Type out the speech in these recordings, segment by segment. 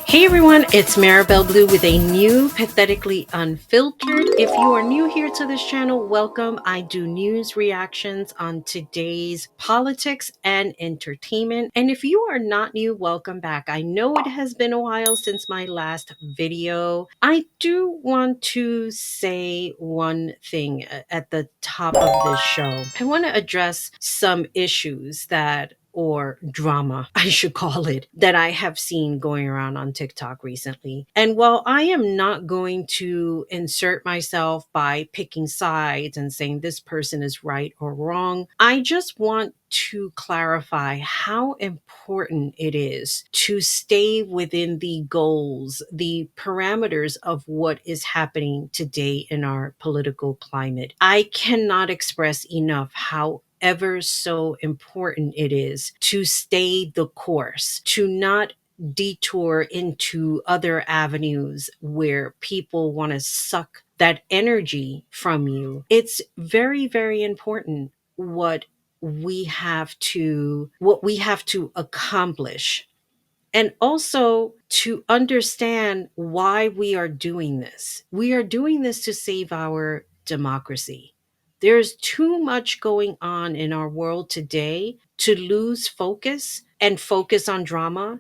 Hey everyone, it's Maribel Blue with a new Pathetically Unfiltered. If you are new here to this channel, welcome. I do news reactions on today's politics and entertainment. And if you are not new, welcome back. I know it has been a while since my last video. I do want to say one thing at the top of this show. I want to address some issues or drama, I should call it, that I have seen going around on TikTok recently. And while I am not going to insert myself by picking sides and saying this person is right or wrong, I just want to clarify how important it is to stay within the goals, the parameters of what is happening today in our political climate. I cannot express enough how ever so important it is to stay the course, to not detour into other avenues where people want to suck that energy from you. It's very, very important what we have to accomplish, and also to understand why we are doing this. We are doing this to save our democracy. There's too much going on in our world today to lose focus and focus on drama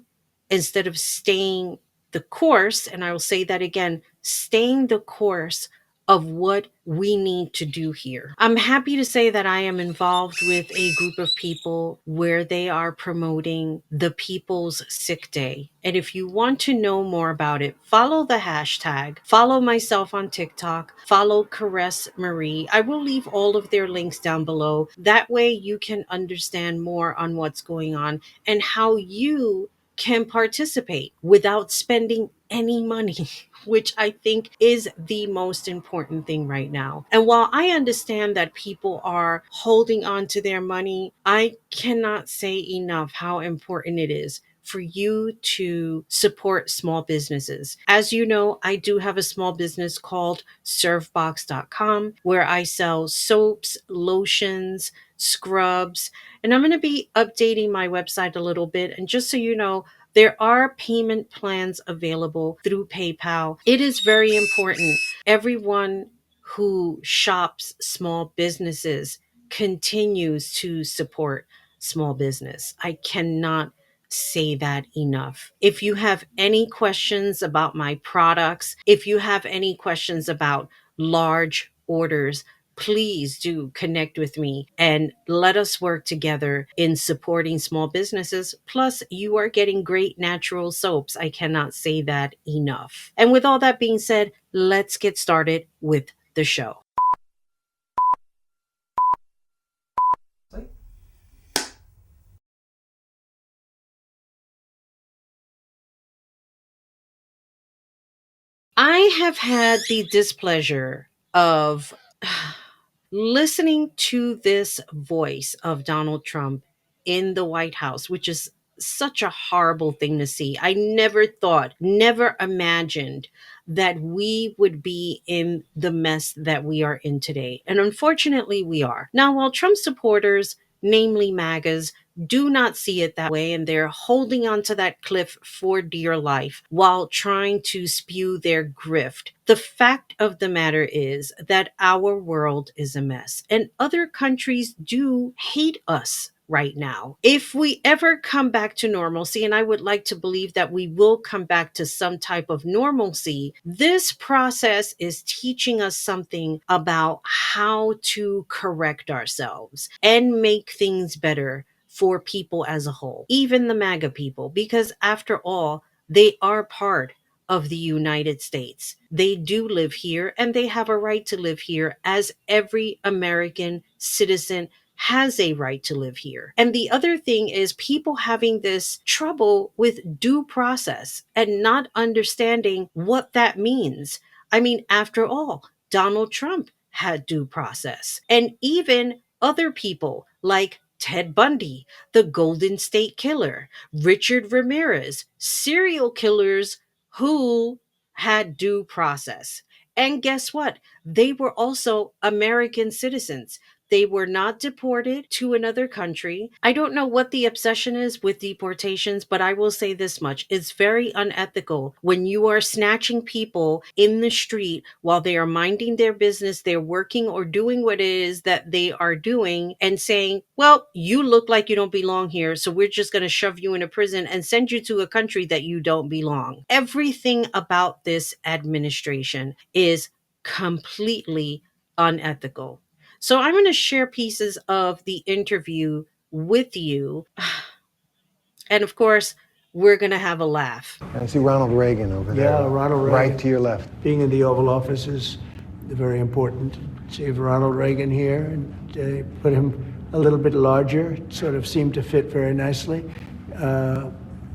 instead of staying the course. And I will say that again, staying the course of what we need to do here. I'm happy to say that I am involved with a group of people where they are promoting the People's Sick Day. And if you want to know more about it, follow the hashtag, follow myself on TikTok, follow Caress Marie. I will leave all of their links down below. That way you can understand more on what's going on and how you can participate without spending any money, which I think is the most important thing right now. And while I understand that people are holding on to their money, I cannot say enough how important it is for you to support small businesses. As you know, I do have a small business called servebox.com where I sell soaps, lotions, scrubs, and I'm going to be updating my website a little bit. And just so you know, there are payment plans available through PayPal. It is very important. Everyone who shops small businesses continues to support small business. I cannot say that enough. If you have any questions about my products, if you have any questions about large orders, please do connect with me and let us work together in supporting small businesses. Plus, you are getting great natural soaps. I cannot say that enough. And with all that being said, let's get started with the show. I have had the displeasure of listening to this voice of Donald Trump in the White House, which is such a horrible thing to see. I never thought, never imagined that we would be in the mess that we are in today. And unfortunately, we are. Now, while Trump supporters, namely MAGAs, do not see it that way, and they're holding onto that cliff for dear life while trying to spew their grift. The fact of the matter is that our world is a mess, and other countries do hate us right now. If we ever come back to normalcy, and I would like to believe that we will come back to some type of normalcy, this process is teaching us something about how to correct ourselves and make things better for people as a whole, even the MAGA people, because after all, they are part of the United States. They do live here and they have a right to live here, as every American citizen has a right to live here. And the other thing is people having this trouble with due process and not understanding what that means. I mean, after all, Donald Trump had due process, and even other people like Ted Bundy, the Golden State Killer, Richard Ramirez, serial killers who had due process. And guess what? They were also American citizens. They were not deported to another country. I don't know what the obsession is with deportations, but I will say this much. It's very unethical when you are snatching people in the street while they are minding their business, they're working or doing what it is that they are doing, and saying, well, you look like you don't belong here, so we're just going to shove you in a prison and send you to a country that you don't belong. Everything about this administration is completely unethical. So I'm going to share pieces of the interview with you. And of course, we're going to have a laugh. I see Ronald Reagan over there. Yeah, Ronald Reagan. Right to your left. Being in the Oval Office is very important. See Ronald Reagan here, and put him a little bit larger. It sort of seemed to fit very nicely.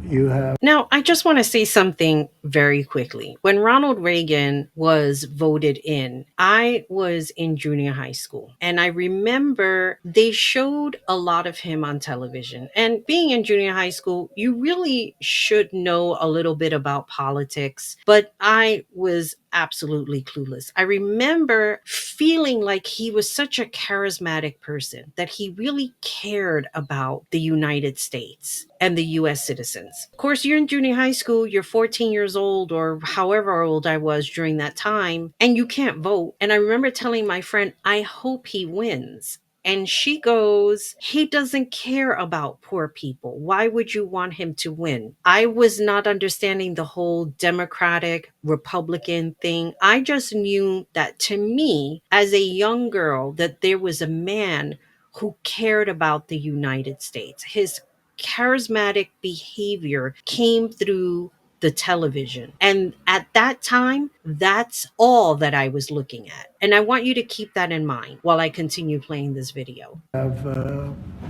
You have. Now, I just want to say something very quickly. When Ronald Reagan was voted in, I was in junior high school. And I remember they showed a lot of him on television. And being in junior high school, you really should know a little bit about politics. But I was absolutely clueless. I remember feeling like he was such a charismatic person, that he really cared about the United States and the US citizens. Of course, you're in junior high school, you're 14 years old or however old I was during that time, and you can't vote. And I remember telling my friend, I hope he wins. And she goes, he doesn't care about poor people. Why would you want him to win? I was not understanding the whole Democratic Republican thing. I just knew that, to me, as a young girl, that there was a man who cared about the United States. His charismatic behavior came through the television. And at that time, that's all that I was looking at. And I want you to keep that in mind while I continue playing this video.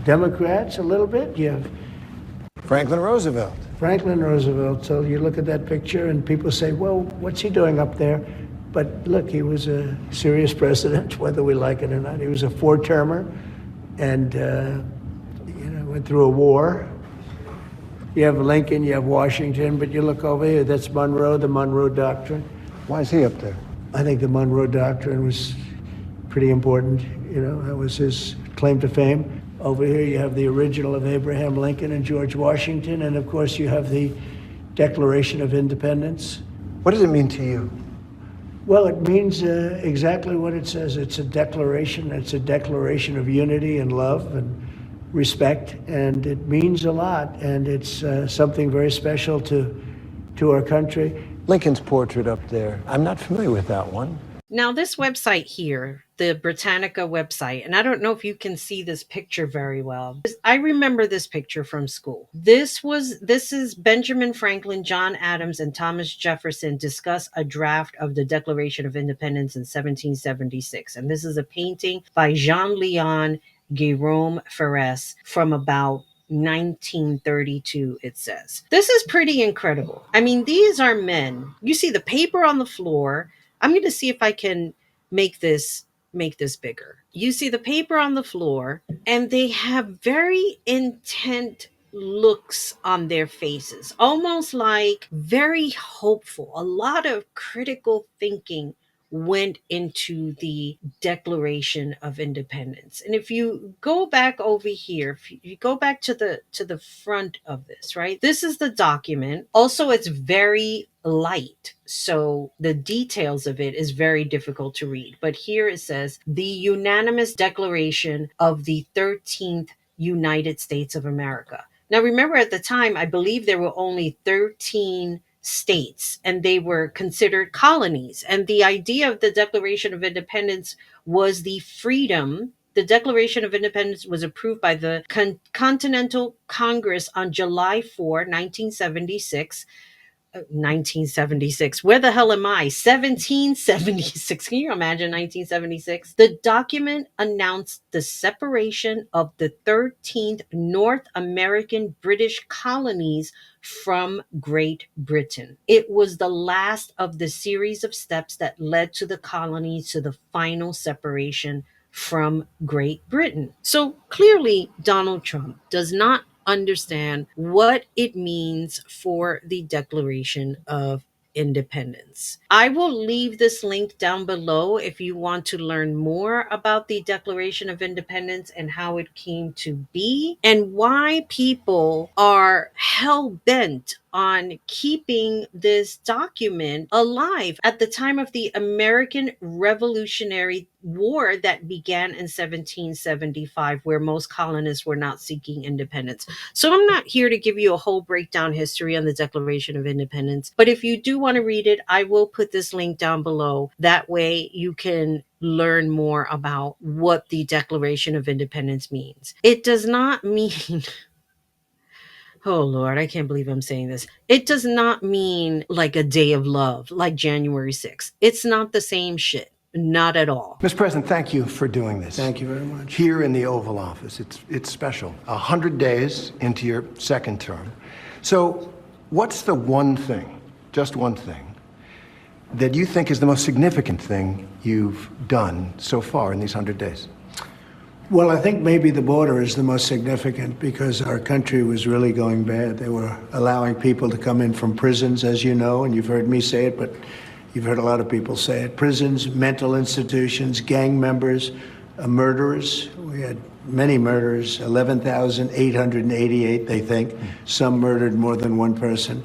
Democrats a little bit. You have Franklin Roosevelt. Franklin Roosevelt. So you look at that picture and people say, well, what's he doing up there? But look, he was a serious president, whether we like it or not. He was a four-termer and went through a war. You have Lincoln, you have Washington, but you look over here, that's Monroe, the Monroe Doctrine. Why is he up there? I think the Monroe Doctrine was pretty important. That was his claim to fame. Over here you have the original of Abraham Lincoln and George Washington, and of course you have the Declaration of Independence. What does it mean to you? Well, it means exactly what it says. It's a declaration. It's a declaration of unity and love and respect, and it means a lot, and it's something very special to our country. Lincoln's portrait up there. I'm not familiar with that one. Now, this website here, the Britannica website, and I don't know if you can see this picture very well. I remember this picture from school. This is Benjamin Franklin, John Adams, and Thomas Jefferson discuss a draft of the Declaration of Independence in 1776. And this is a painting by Jean-Léon Guillaume Ferrès from about 1932, it says. This is pretty incredible. I mean, these are men. You see the paper on the floor. I'm going to see if I can make this bigger. You see the paper on the floor, and they have very intent looks on their faces, almost like very hopeful. A lot of critical thinking went into the Declaration of Independence. And if you go back over here, if you go back to the front of this, right? This is the document. Also, it's very light, so the details of it is very difficult to read. But here it says, the unanimous declaration of the 13th United States of America. Now, remember, at the time, I believe there were only 13 states, and they were considered colonies. And the idea of the Declaration of Independence was the freedom. The Declaration of Independence was approved by the Continental Congress on July 4, 1976. 1976. Where the hell am I? 1776. Can you imagine 1976? The document announced the separation of the 13th North American British colonies from Great Britain. It was the last of the series of steps that led to the colonies to the final separation from Great Britain. So clearly, Donald Trump does not understand what it means for the Declaration of independence. I will leave this link down below if you want to learn more about the Declaration of Independence and how it came to be and why people are hell bent on keeping this document alive at the time of the American Revolutionary War that began in 1775, where most colonists were not seeking independence. So I'm not here to give you a whole breakdown history on the Declaration of Independence, but if you do want to read it, I will put this link down below. That way you can learn more about what the Declaration of Independence means. It does not mean oh Lord, I can't believe I'm saying this. It does not mean like a day of love, like January 6th. It's not the same shit. Not at all. Mr. President, thank you for doing this. Thank you very much. Here in the Oval Office, it's special. 100 days into your second term. So, what's the one thing, just one thing, that you think is the most significant thing you've done so far in these 100 days? Well, I think maybe the border is the most significant because our country was really going bad. They were allowing people to come in from prisons, as you know, and you've heard me say it, but you've heard a lot of people say it. Prisons, mental institutions, gang members, murderers. We had many murders, 11,888, they think. Some murdered more than one person.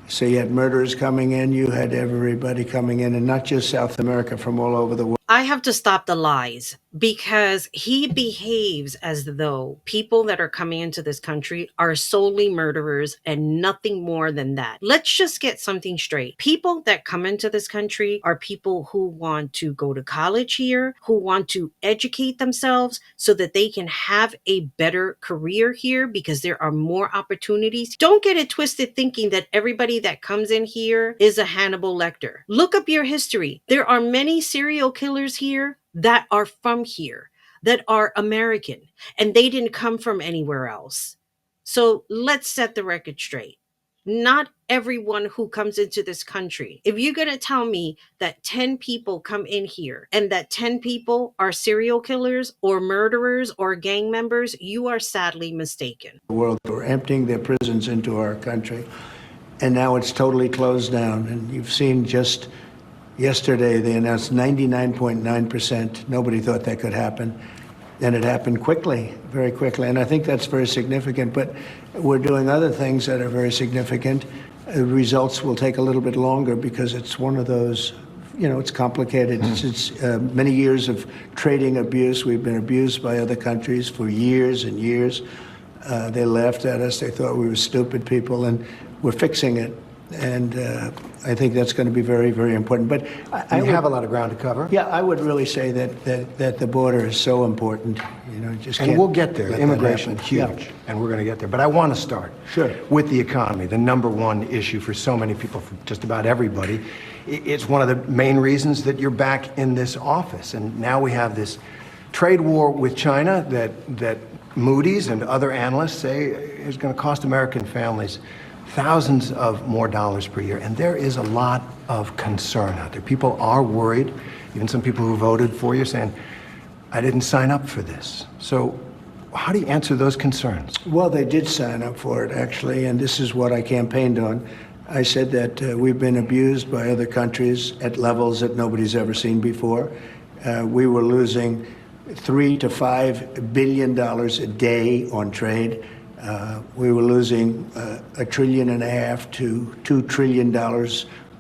So you had murderers coming in, you had everybody coming in, and not just South America, from all over the world. I have to stop the lies because he behaves as though people that are coming into this country are solely murderers and nothing more than that. Let's just get something straight. People that come into this country are people who want to go to college here, who want to educate themselves so that they can have a better career here because there are more opportunities. Don't get it twisted thinking that everybody that comes in here is a Hannibal Lecter. Look up your history. There are many serial killers here that are from here, that are American, and they didn't come from anywhere else. So let's set the record straight. Not everyone who comes into this country. If you're going to tell me that 10 people come in here and that 10 people are serial killers or murderers or gang members, you are sadly mistaken. The world were emptying their prisons into our country, and now it's totally closed down. And you've seen just yesterday, they announced 99.9%. Nobody thought that could happen. And it happened quickly, very quickly. And I think that's very significant. But we're doing other things that are very significant. Results will take a little bit longer because it's one of those, it's complicated. It's many years of trading abuse. We've been abused by other countries for years and years. They laughed at us. They thought we were stupid people. And we're fixing it. And I think that's going to be very, very important. But I have a lot of ground to cover. Yeah, I would really say that the border is so important. And we'll get there. Immigration, huge, Yeah. and we're going to get there. But I want to start with the economy, the number one issue for so many people, for just about everybody. It's one of the main reasons that you're back in this office. And now we have this trade war with China that Moody's and other analysts say is going to cost American families thousands of more dollars per year. And there is a lot of concern out there. People are worried, even some people who voted for you saying, I didn't sign up for this. So how do you answer those concerns? Well, they did sign up for it, actually, and this is what I campaigned on. I said that we've been abused by other countries at levels that nobody's ever seen before. We were losing $3 to $5 billion a day on trade. We were losing $1.5 trillion to $2 trillion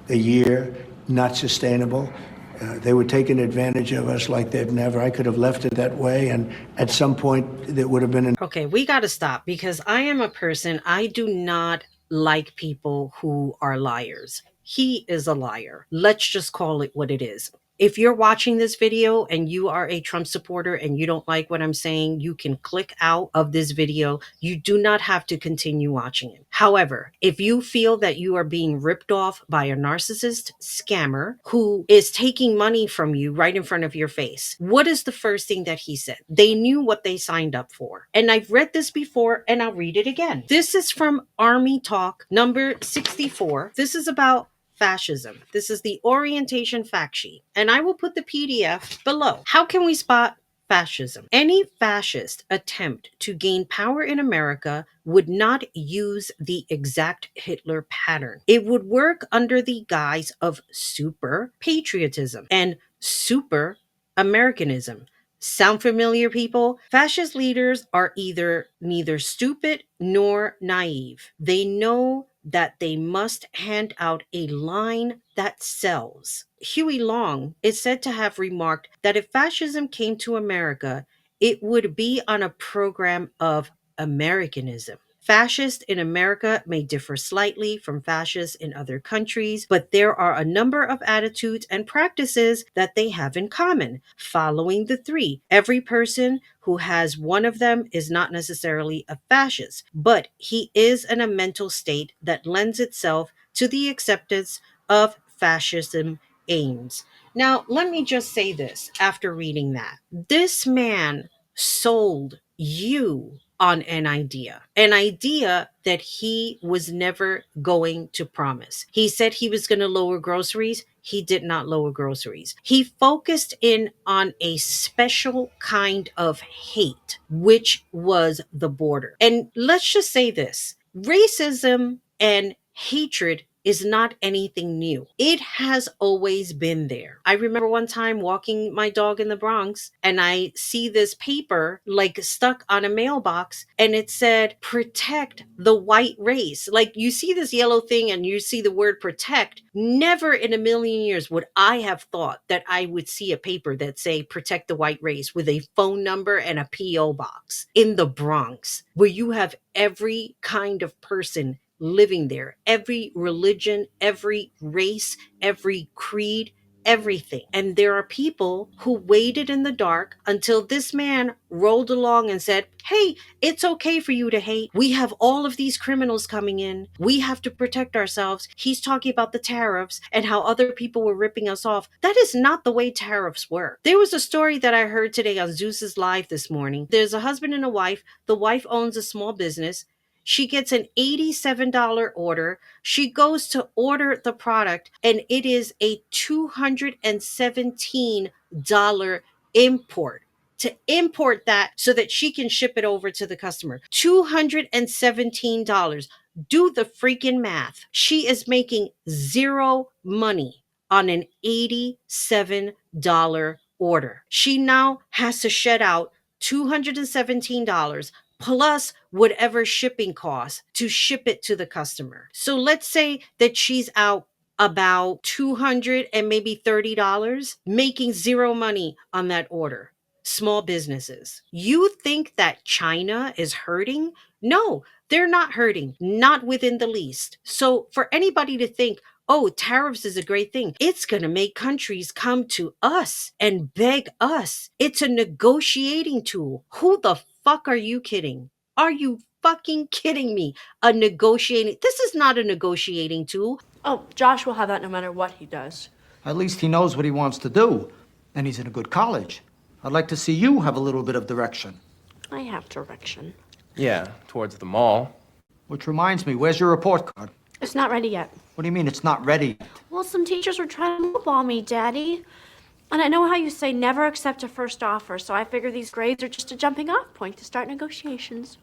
a year, not sustainable. They were taking advantage of us like they've never. I could have left it that way, and at some point it would have been Okay, we got to stop because I am a person, I do not like people who are liars. He is a liar. Let's just call it what it is. If you're watching this video and you are a Trump supporter and you don't like what I'm saying, you can click out of this video. You do not have to continue watching it. However, if you feel that you are being ripped off by a narcissist scammer who is taking money from you right in front of your face, what is the first thing that he said? They knew what they signed up for. And I've read this before and I'll read it again. This is from Army Talk number 64. This is about fascism. This is the orientation fact sheet, and I will put the PDF below. How can we spot fascism. Any fascist attempt to gain power in America would not use the exact Hitler pattern. It would work under the guise of super patriotism and super Americanism. Sound familiar, people? Fascist leaders are either neither stupid nor naive. They know that they must hand out a line that sells. Huey Long is said to have remarked that if fascism came to America, it would be on a program of Americanism. Fascists in America may differ slightly from fascists in other countries, but there are a number of attitudes and practices that they have in common. Following the three, every person who has one of them is not necessarily a fascist, but he is in a mental state that lends itself to the acceptance of fascism aims. Now, let me just say this after reading that. This man sold you on an idea that he was never going to promise. He said he was going to lower groceries. He did not lower groceries. He focused in on a special kind of hate, which was the border. And let's just say this: racism and hatred is not anything new. It has always been there. I remember one time walking my dog in the Bronx and I see this paper like stuck on a mailbox and it said, protect the white race. Like you see this yellow thing and you see the word protect. Never in a million years would I have thought that I would see a paper that say protect the white race with a phone number and a P.O. box in the Bronx, where you have every kind of person living there, every religion, every race, every creed, everything. And there are people who waited in the dark until this man rolled along and said, hey, it's okay for you to hate. We have all of these criminals coming in. We have to protect ourselves. He's talking about the tariffs and how other people were ripping us off. That is not the way tariffs work. There was a story that I heard today on Zeus's Live this morning. There's a husband and a wife. The wife owns a small business. She gets an $87 order. She goes to order the product, and it is a $217 import. To import that so that she can ship it over to the customer. $217. Do the freaking math. She is making zero money on an $87 order. She now has to shed out $217 plus whatever shipping costs to ship it to the customer. So let's say that she's out about 200 and maybe $30, making zero money on that order. Small businesses. You think that China is hurting? No, they're not hurting, not within the least. So for anybody to think, oh, tariffs is a great thing, it's going to make countries come to us and beg us. It's a negotiating tool. Who the fuck are you kidding? Are you fucking kidding me? A negotiating, this is not a negotiating tool. Oh, Josh will have that no matter what he does. At least he knows what he wants to do, and he's in a good college. I'd like to see you have a little bit of direction. I have direction. Yeah, towards the mall. Which reminds me, where's your report card? It's not ready yet. What do you mean it's not ready? Well, some teachers were trying to lowball me, Daddy. And I know how you say never accept a first offer, so I figure these grades are just a jumping off point to start negotiations.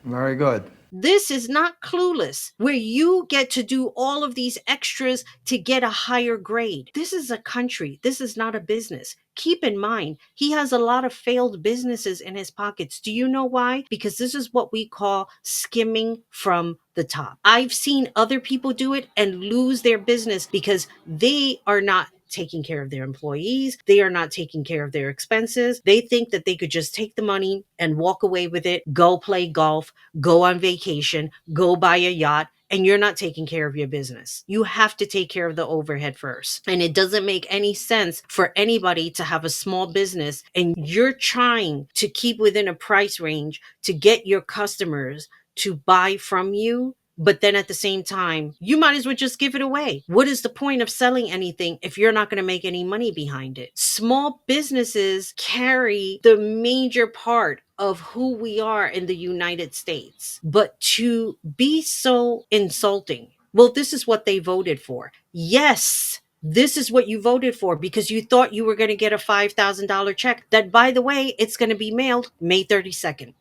Very good. This is not Clueless, where you get to do all of these extras to get a higher grade. This is a country. This is not a business. Keep in mind, he has a lot of failed businesses in his pockets. Do you know why? Because this is what we call skimming from the top. I've seen other people do it and lose their business because they are not taking care of their employees. They are not taking care of their expenses. They think that they could just take the money and walk away with it, go play golf, go on vacation, go buy a yacht, and you're not taking care of your business. You have to take care of the overhead first. And it doesn't make any sense for anybody to have a small business and you're trying to keep within a price range to get your customers to buy from you. But then at the same time, you might as well just give it away. What is the point of selling anything if you're not going to make any money behind it? Small businesses carry the major part of who we are in the United States. But to be so insulting, well, this is what they voted for. Yes, This is what you voted for because you thought you were going to get a $5,000 check that, by the way, it's going to be mailed May 32nd.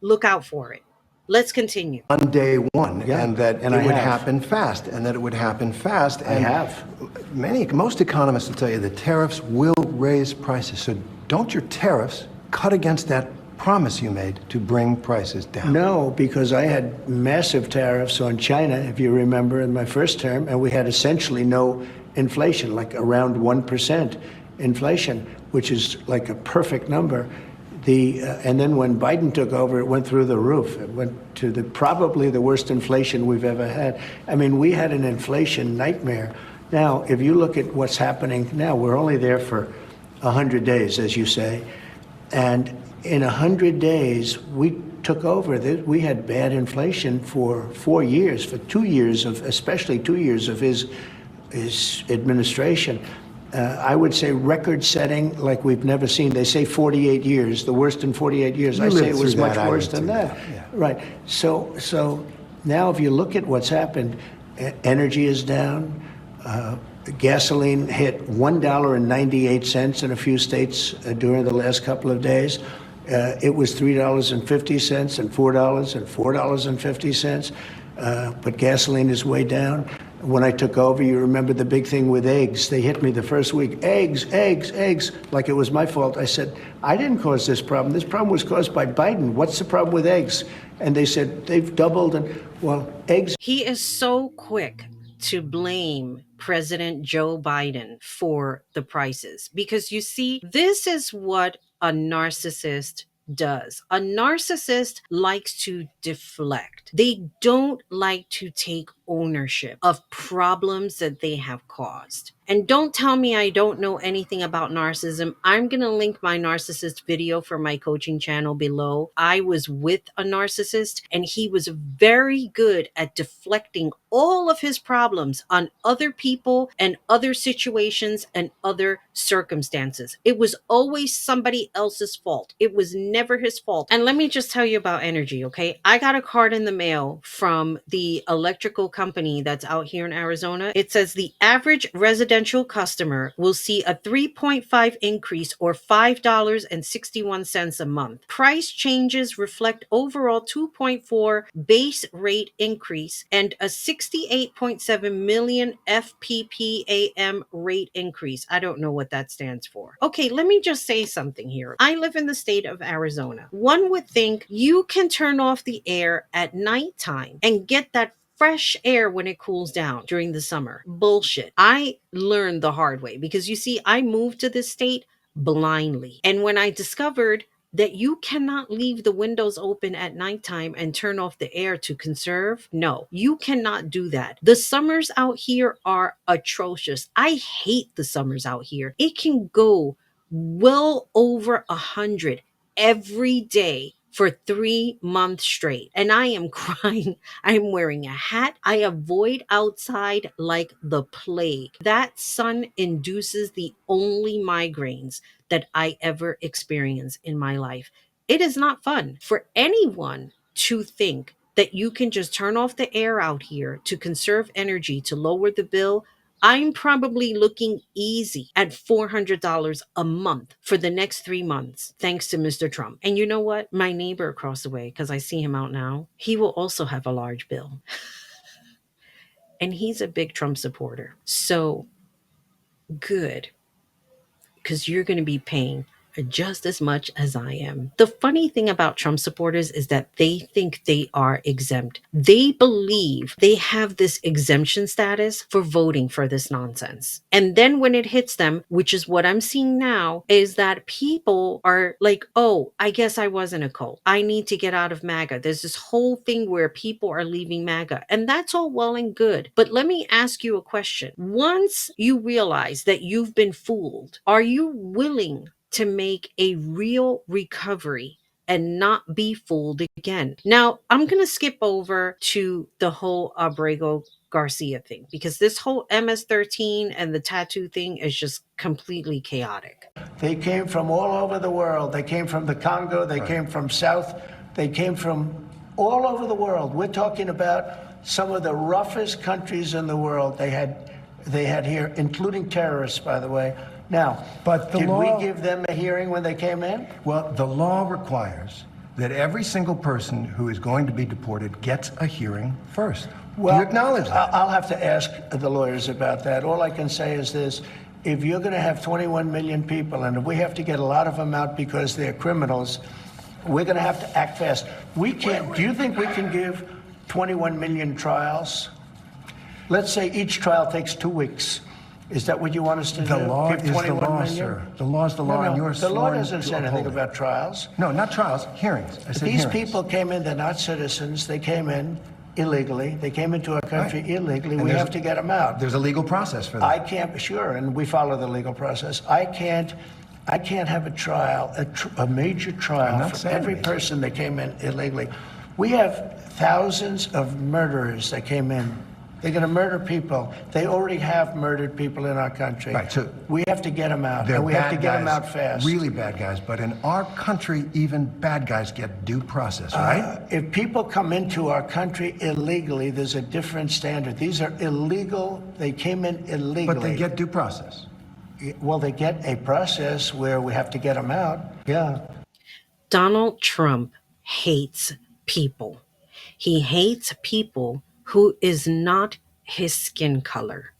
Look out for it. Let's continue. On day one, Yeah, and that and it I would have. happen fast, and that it would happen fast. I And have. most economists will tell you that tariffs will raise prices. So don't your tariffs cut against that promise you made to bring prices down? No, because I had massive tariffs on China, if you remember, in my first term, and we had essentially no inflation, like around 1% inflation, which is like a perfect number. And then when Biden took over, it went through the roof. It went to probably the worst inflation we've ever had. I mean, we had an inflation nightmare. Now, if you look at what's happening now, we're only there for 100 days, as you say. And in 100 days, we took over. We had bad inflation for 4 years, for 2 years especially 2 years of his administration. I would say record-setting like we've never seen. They say 48 years, the worst in 48 years. I say it was much worse than that. Yeah. Right. So now if you look at what's happened, energy is down. Gasoline hit $1.98 in a few states during the last couple of days. It was $3.50 and $4 and $4.50. But gasoline is way down. When I took over, you remember the big thing with eggs. They hit me the first week. Eggs, like it was my fault. I said, I didn't cause this problem. This problem was caused by Biden. What's the problem with eggs? And they said, they've doubled. And well, eggs. He is so quick to blame President Joe Biden for the prices because you see, this is what a narcissist does. A narcissist likes to deflect. They don't like to take ownership of problems that they have caused. And don't tell me I don't know anything about narcissism. I'm going to link my narcissist video for my coaching channel below. I was with a narcissist and he was very good at deflecting all of his problems on other people and other situations and other circumstances. It was always somebody else's fault. It was never his fault. And let me just tell you about energy, okay? I got a card in the mail from the electrical company that's out here in Arizona. It says the average residential customer will see a 3.5 increase or $5.61 a month. Price changes reflect overall 2.4 base rate increase and a 68.7 million FPPAM rate increase. I don't know what that stands for. Okay, let me just say something here. I live in the state of Arizona. One would think you can turn off the air at nighttime and get that fresh air when it cools down during the summer. Bullshit. I learned the hard way because you see, I moved to this state blindly. And when I discovered that you cannot leave the windows open at nighttime and turn off the air to conserve, no, you cannot do that. The summers out here are atrocious. I hate the summers out here. It can go well over 100 every day for 3 months straight. And I am crying. I'm wearing a hat. I avoid outside like the plague. That sun induces the only migraines that I ever experience in my life. It is not fun for anyone to think that you can just turn off the air out here to conserve energy, to lower the bill. I'm probably looking easy at $400 a month for the next 3 months, thanks to Mr. Trump. And you know what? My neighbor across the way, because I see him out now, he will also have a large bill. And he's a big Trump supporter. So good, because you're going to be paying just as much as I am. The funny thing about Trump supporters is that they think they are exempt. They believe they have this exemption status for voting for this nonsense. And then when it hits them, which is what I'm seeing now, is that people are like, oh, I guess I was in a cult. I need to get out of MAGA. There's this whole thing where people are leaving MAGA. And that's all well and good. But let me ask you a question. Once you realize that you've been fooled, are you willing to make a real recovery and not be fooled again? Now, I'm going to skip over to the whole Abrego Garcia thing because this whole MS-13 and the tattoo thing is just completely chaotic. They came from all over the world. They came from the Congo. They came from South. They came from all over the world. We're talking about some of the roughest countries in the world. They had they had here, including terrorists, by the way. Now, But the did law- we give them a hearing when they came in? Well, the law requires that every single person who is going to be deported gets a hearing first. Do you acknowledge that? I'll have to ask the lawyers about that. All I can say is this. If you're going to have 21 million people, and if we have to get a lot of them out because they're criminals, we're going to have to act fast. We can't. Do you think we can give 21 million trials? Let's say each trial takes 2 weeks. Is that what you want us to do? The law Give is the 21 law, million? sir. The law is the law, and you're The law sworn doesn't to say anything uphold it. about trials. No, not trials, hearings. I said These hearings. people came in, they're not citizens. They came in illegally. They came into our country Right. illegally. And We there's- have to get them out. There's a legal process for that. I can't, sure, and we follow the legal process. I can't have a trial, a major I'm trial not for saying every major. person that came in illegally. We have thousands of murderers that came in. They're going to murder people. They already have murdered people in our country. Right, so we have to get them out, They're and we have to bad get them guys, out fast. really bad guys. But in our country, even bad guys get due process, right? If people come into our country illegally, there's a different standard. These are illegal. They came in illegally. But they get due process. Well, they get a process where we have to get them out. Yeah. Donald Trump hates people. He hates people who is not his skin color.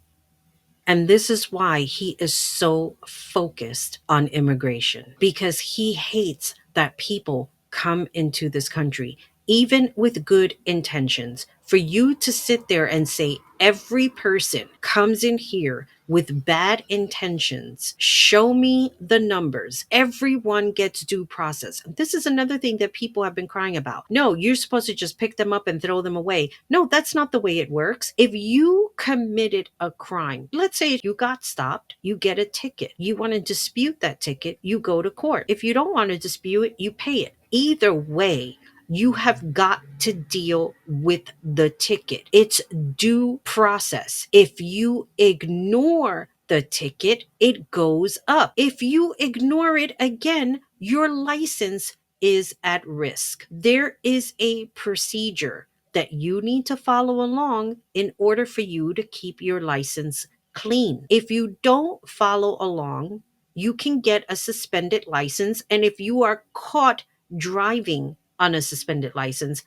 And this is why he is so focused on immigration, because he hates that people come into this country, even with good intentions. For you to sit there and say every person comes in here with bad intentions, show me the numbers. Everyone gets due process. This is another thing that people have been crying about. No, you're supposed to just pick them up and throw them away. No, that's not the way it works. If you committed a crime, let's say you got stopped, you get a ticket. You want to dispute that ticket, you go to court. If you don't want to dispute it, you pay it. Either way, you have got to deal with the ticket. It's due process. If you ignore the ticket, it goes up. If you ignore it again, your license is at risk. There is a procedure that you need to follow along in order for you to keep your license clean. If you don't follow along, you can get a suspended license. And if you are caught driving on a suspended license,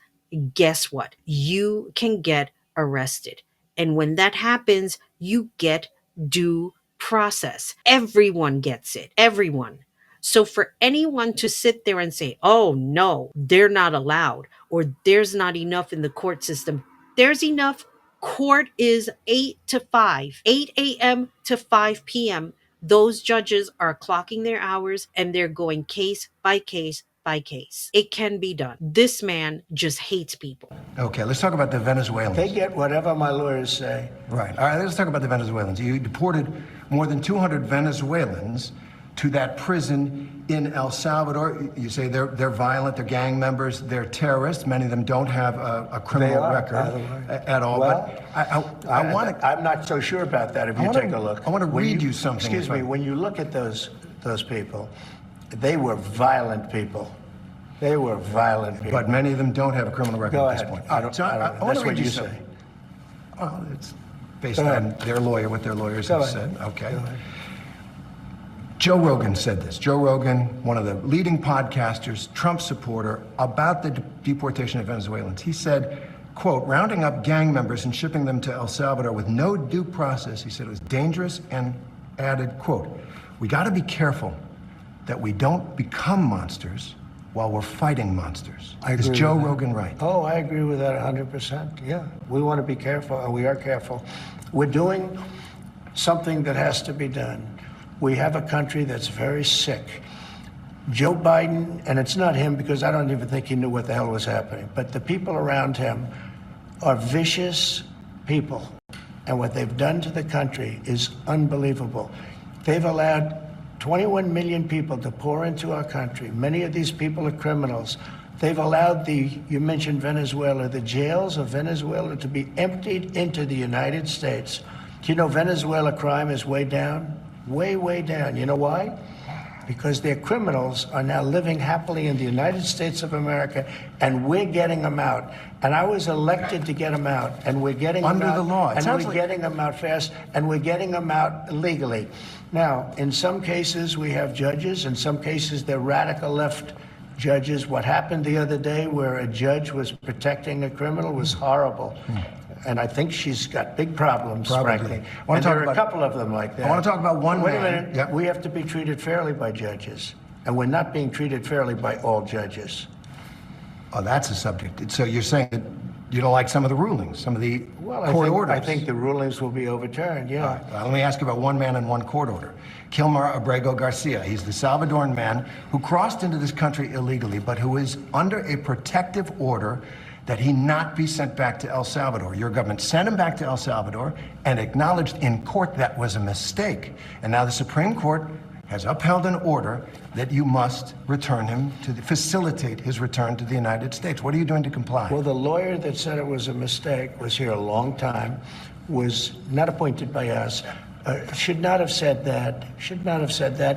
guess what? You can get arrested. And when that happens, you get due process. Everyone gets it. Everyone. So for anyone to sit there and say, oh no, they're not allowed, or there's not enough in the court system, there's enough. Court is 8 to 5, 8 a.m. to 5 p.m. Those judges are clocking their hours and they're going case by case by case. It can be done. This man just hates people. Okay, let's talk about the Venezuelans. They get whatever my lawyers say. Right. All right, let's talk about the Venezuelans. You deported more than 200 Venezuelans to that prison in El Salvador. You say they're violent, they're gang members, they're terrorists. Many of them don't have a criminal record by the way. at all. Well, but I want to. I'm not so sure about that. If you take a look, I want to When read you something. Excuse me. When you look at those people, they were violent people. They were violent people. But many of them don't have a criminal record Go at this ahead. point. I don't- I want that's to read what you you something. say. Well, it's based Go on ahead. their lawyer, what their lawyers Go have ahead. said. Okay. Go ahead. Joe Rogan said this. Joe Rogan, one of the leading podcasters, Trump supporter, about the deportation of Venezuelans. He said, quote, rounding up gang members and shipping them to El Salvador with no due process, he said it was dangerous, and added, quote, we got to be careful that we don't become monsters while we're fighting monsters. Is Joe Rogan right? Oh, I agree with that 100%. Yeah, we want to be careful, and we are careful. We're doing something that has to be done. We have a country that's very sick. Joe Biden, and it's not him because I don't even think he knew what the hell was happening, but the people around him are vicious people. And what they've done to the country is unbelievable. They've allowed 21 million people to pour into our country. Many of these people are criminals. They've allowed you mentioned Venezuela, the jails of Venezuela to be emptied into the United States. Do you know Venezuela crime is way down? Way, way down. You know why? because their criminals are now living happily in the United States of America, and we're getting them out. And I was elected to get them out, and we're getting them Under out. the law. It And sounds we're like- getting them out fast, and we're getting them out legally. Now, in some cases, we have judges. In some cases, they're radical left judges. What happened the other day where a judge was protecting a criminal was horrible. And I think she's got big problems, Probably. frankly. I wanna And talk there are a about- couple of them like that. I wanna talk about one Wait a man. minute. Yep. We have to be treated fairly by judges. And we're not being treated fairly by all judges. Oh, that's a subject. So you're saying that you don't like some of the rulings, some of the court orders? I think the rulings will be overturned, yeah. All right. Well, let me ask you about one man and one court order. Kilmar Abrego Garcia. He's the Salvadoran man who crossed into this country illegally, but who is under a protective order that he not be sent back to El Salvador. Your government sent him back to El Salvador and acknowledged in court that was a mistake. And now the Supreme Court has upheld an order that you must return him facilitate his return to the United States. What are you doing to comply? Well, the lawyer that said it was a mistake was here a long time, was not appointed by us, should not have said that,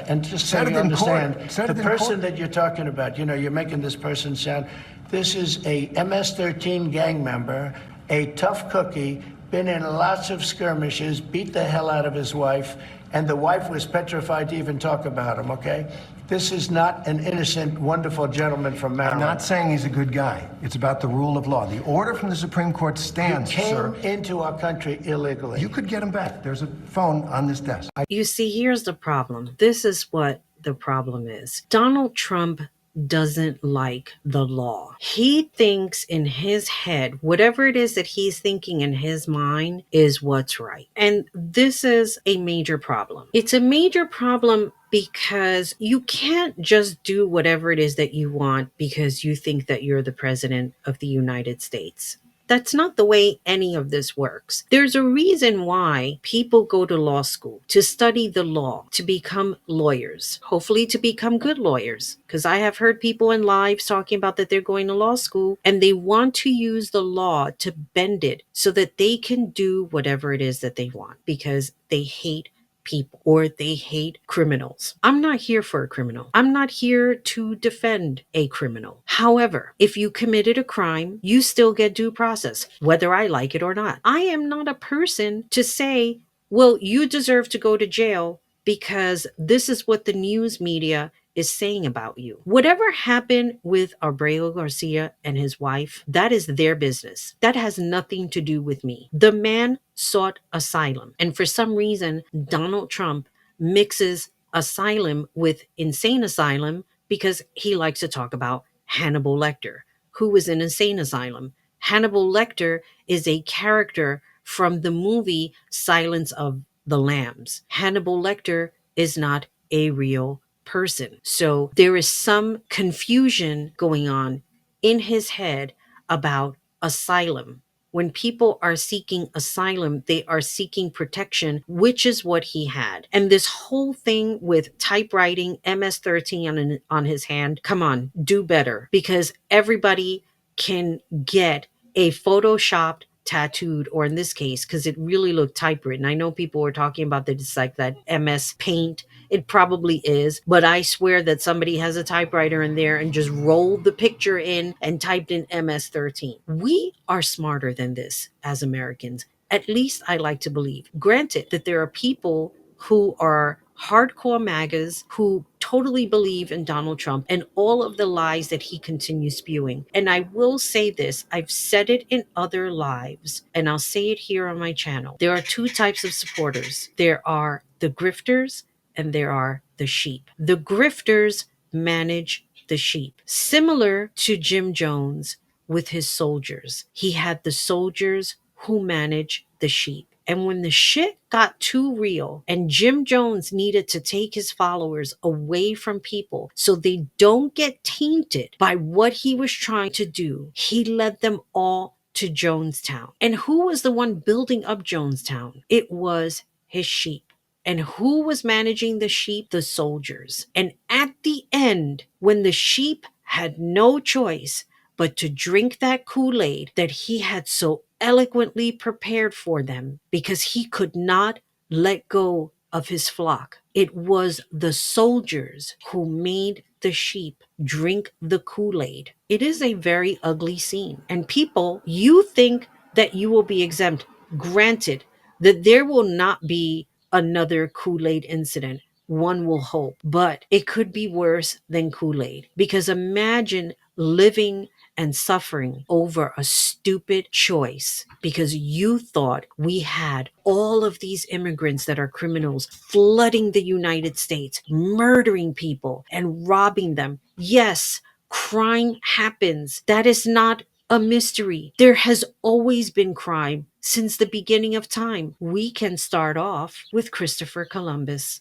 And just so Said it you in court. understand, Said the it in person court. that you're talking about, you're making this person sound, this is a MS-13 gang member, a tough cookie, been in lots of skirmishes, beat the hell out of his wife, and the wife was petrified to even talk about him, okay? This is not an innocent, wonderful gentleman from I'm Maryland. not saying he's a good guy. It's about the rule of law. The order from the Supreme Court He stands, came sir. into our country illegally. You could get him back. There's a phone on this desk. You see, here's the problem. This is what the problem is. Donald Trump doesn't like the law. He thinks in his head, whatever it is that he's thinking in his mind is what's right. And this is a major problem. It's a major problem because you can't just do whatever it is that you want because you think that you're the president of the United States. That's not the way any of this works. There's a reason why people go to law school, to study the law, to become lawyers, hopefully to become good lawyers. Because I have heard people in lives talking about that they're going to law school and they want to use the law to bend it so that they can do whatever it is that they want because they hate people or they hate criminals. I'm not here for a criminal. I'm not here to defend a criminal. However, if you committed a crime, you still get due process, whether I like it or not. I am not a person to say, well, you deserve to go to jail because this is what the news media is saying about you. Whatever happened with Abrego Garcia and his wife, that is their business. That has nothing to do with me. The man sought asylum. And for some reason, Donald Trump mixes asylum with insane asylum because he likes to talk about Hannibal Lecter, who was in insane asylum. Hannibal Lecter is a character from the movie Silence of the Lambs. Hannibal Lecter is not a real person. So there is some confusion going on in his head about asylum. When people are seeking asylum, they are seeking protection, which is what he had. And this whole thing with typewriting MS-13 on his hand, come on, do better, because everybody can get a photoshopped tattooed, or in this case, because it really looked typewritten. I know people were talking about that it's like that MS Paint. It probably is, but I swear that somebody has a typewriter in there and just rolled the picture in and typed in MS-13. We are smarter than this as Americans. At least I like to believe. Granted that there are people who are hardcore MAGAs who totally believe in Donald Trump and all of the lies that he continues spewing. And I will say this, I've said it in other lives, and I'll say it here on my channel. There are two types of supporters. There are the grifters and there are the sheep. The grifters manage the sheep, similar to Jim Jones with his soldiers. He had the soldiers who manage the sheep. And when the shit got too real and Jim Jones needed to take his followers away from people so they don't get tainted by what he was trying to do, he led them all to Jonestown. And who was the one building up Jonestown? It was his sheep. And who was managing the sheep? The soldiers. And at the end, when the sheep had no choice but to drink that Kool-Aid that he had so eloquently prepared for them, because he could not let go of his flock. It was the soldiers who made the sheep drink the Kool-Aid. It is a very ugly scene. And people, you think that you will be exempt. Granted that there will not be another Kool-Aid incident. One will hope, but it could be worse than Kool-Aid, because imagine living and suffering over a stupid choice because you thought we had all of these immigrants that are criminals flooding the United States, murdering people and robbing them. Yes, crime happens. That is not a mystery. There has always been crime since the beginning of time. We can start off with Christopher Columbus.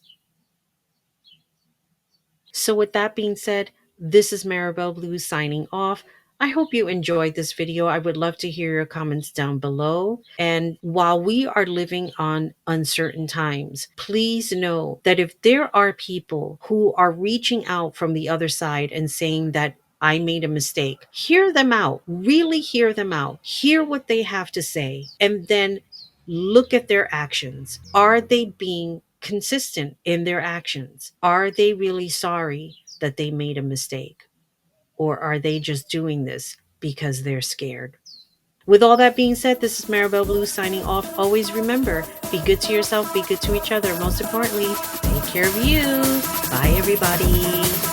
So, with that being said, this is Maribel Blue signing off. I hope you enjoyed this video. I would love to hear your comments down below. And while we are living on uncertain times, please know that if there are people who are reaching out from the other side and saying that I made a mistake, hear them out, really hear them out, hear what they have to say, and then look at their actions. Are they being consistent in their actions? Are they really sorry that they made a mistake? Or are they just doing this because they're scared? With all that being said, this is Maribel Blue signing off. Always remember, be good to yourself, be good to each other. Most importantly, take care of you. Bye, everybody.